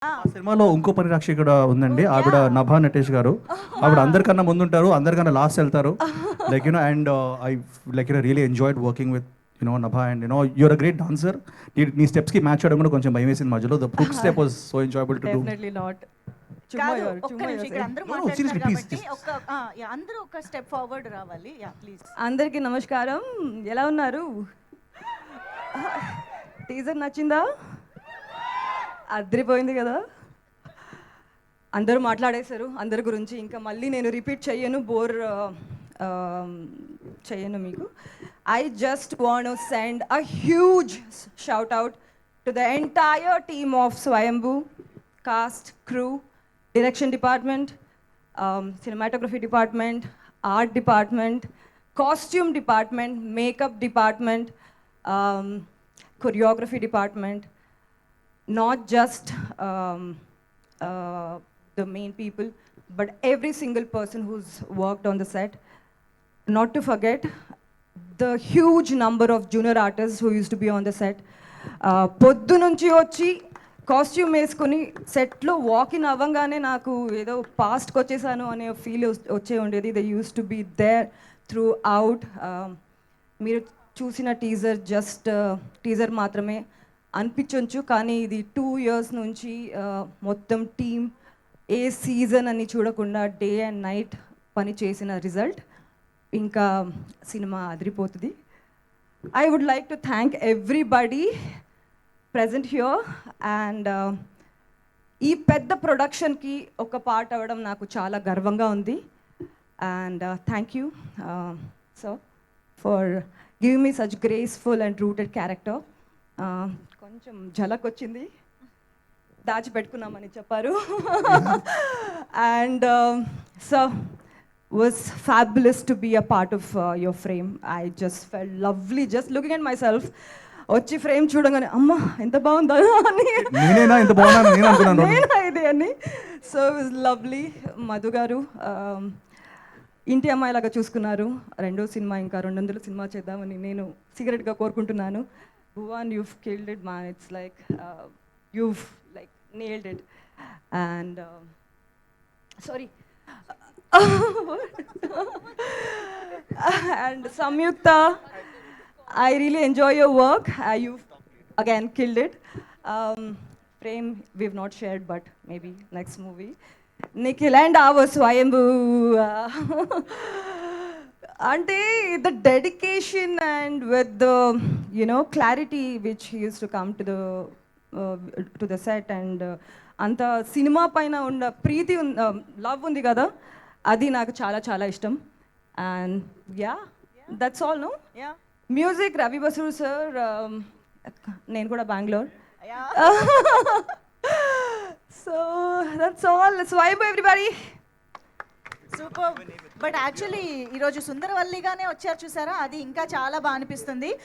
ఆ! ఆ సినిమాలో ఇంకో పరిరక్ష కూడా ఉందండి. ఓహ్! ఆవిడ యాహ్! నభా నటేష్ గారు. ఆవిడ అందరికన్నా ముందుంటారు. అందరికన్నా లాస్ట్ ఎళ్తారు. Like and I really enjoyed working with Nabha and you are a great dancer. నీ స్టెప్స్‌కి మ్యాచ్ చేయడం కూడా కొంచెం భయమేసింది మధ్యలో. The hook step was so enjoyable to do. Definitely not. కాదు, ఒక్క నిమిషం. ఇక్కడ అందరూ No, no, మాట్లాడతారు seriously, please, కాబట్టి just- యాహ్! అందరూ ఒక స్టెప్ ఫార్వర్డ్ రావాలి. యాహ్! ప్లీజ్. అందరికీ నమస్కారం. ఎలా ఉన్నారు? టీజర్ నచ్చిందా? అదిరిపోయింది కదా. అందరూ మాట్లాడేశారు అందరి గురించి. ఇంకా మళ్ళీ నేను రిపీట్ చెయ్యను, బోర్ చెయ్యను మీకు. I just want to send a huge shout out to the entire team of Swayambhu, cast, crew, direction department, cinematography department, art department, costume department, makeup department, choreography department, not just the main people, but every single person who's worked on the set. Not to forget the huge number of junior artists who used to be on the set. పొద్దు నుంచి వచ్చి costume వేసుకొని సెట్లో walk-in అవ్వగానే నాకు ఏదో పాస్ట్కి వచ్చేసాను అనే ఫీల్ వచ్చే ఉండేది. They use to be there throughout. మీరు చూసిన టీజర్ మాత్రమే అనిపించవచ్చు, కానీ ఇది 2 years నుంచి మొత్తం టీమ్ ఏ సీజన్ అని చూడకుండా డే అండ్ నైట్ పని చేసిన రిజల్ట్. ఇంకా సినిమా అదిరిపోతుంది. I would like to thank everybody present here and ఈ పెద్ద ప్రొడక్షన్కి ఒక పార్ట్ అవ్వడం నాకు చాలా గర్వంగా ఉంది. And thank you so for giving me such graceful and rooted character. కొంచెం ఝలక్ వచ్చింది, దాచిపెట్టుకున్నామని చెప్పారు. And so was fabulous to be a part of your frame. I just felt lovely just looking at myself. వచ్చి frame చూడగానే అమ్మ ఎంత బాగుందా అని నేనేనా ఇంత బాగున్నాను నేను అనుకున్నాను. నేనా ఇది అని. So it was lovely. Madhu గారు ఇంటి అమ్మాయిలాగా చూసుకున్నారు. రెండో సినిమా ఇంకా 200 సినిమా చేద్దామని నేను సీక్రెట్గా కోరుకుంటున్నాను. Bhuvan, you've killed it man. It's like you've like nailed it. And sorry. And Samyukta, I really enjoy your work. You've again killed it. Frame we've not shared, but maybe next movie. Nikhil and our Swayambhu. Ante the dedication and with the clarity which he used to come to the set and anta cinema paina unda preeti love undi kada, అది నాకు చాలా చాలా ఇష్టం. And ya that's all. No ya music Ravi Basu sir. నేను కూడా Bengaluru. Ya so that's all. Swipe everybody. Super. But actually ఈరోజు సుందరవల్లిగానే వచ్చారు చూసారా, అది ఇంకా చాలా బాగా అనిపిస్తుంది.